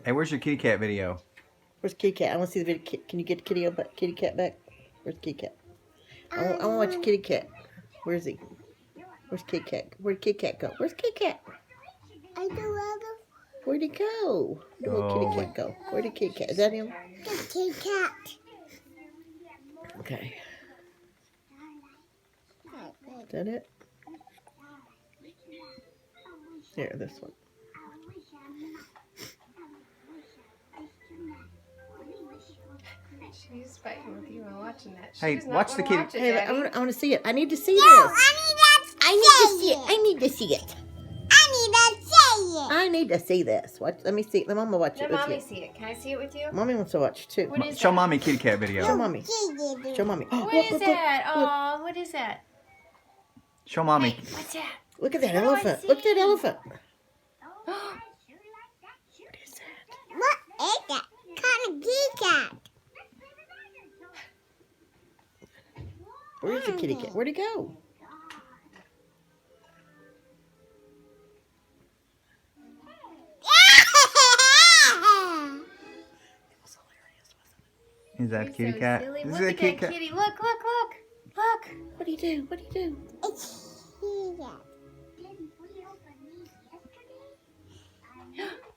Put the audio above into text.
Hey, where's your kitty cat video? Where's Kitty Cat? I want to see the video. Can you get Kitty Cat back? Where's Kitty Cat? I want to watch Kitty Cat. Where's he? Where's Kitty Cat? Where'd Kitty Cat go? Where's Kitty Cat? I don't know. Where'd he go? Where'd Kitty Cat go? Where'd the Kitty Cat? Is that him? The Kitty Cat. Okay. Is that it? Here, this one. She's fighting with you and watching that. She Hey, does not watch the wanna kitty- watch it, Hey, I Daddy. want to see it. I need to see No, this. I need to see it. I need to see it. I need to see it. I need to see this. Watch. Let me see. Let Mama watch Let it with mommy you. see it. Can I see it with you? Mommy wants to watch too. What is Show that? mommy kitty cat video. Show Mommy. Show Mommy. Oh, What look, is look, that? Look, Aw, what is that? Show mommy. Hey, what's that? look at that Oh, I elephant. see. Look at that elephant. What is that? What is that? Kind of Kitty Cat. Where's the kitty cat? Where'd he go? Is that You're kitty so cat? silly. Is Look that at kitty that cat? kitty. Look, look, look. Look. What'd he do? What'd he do?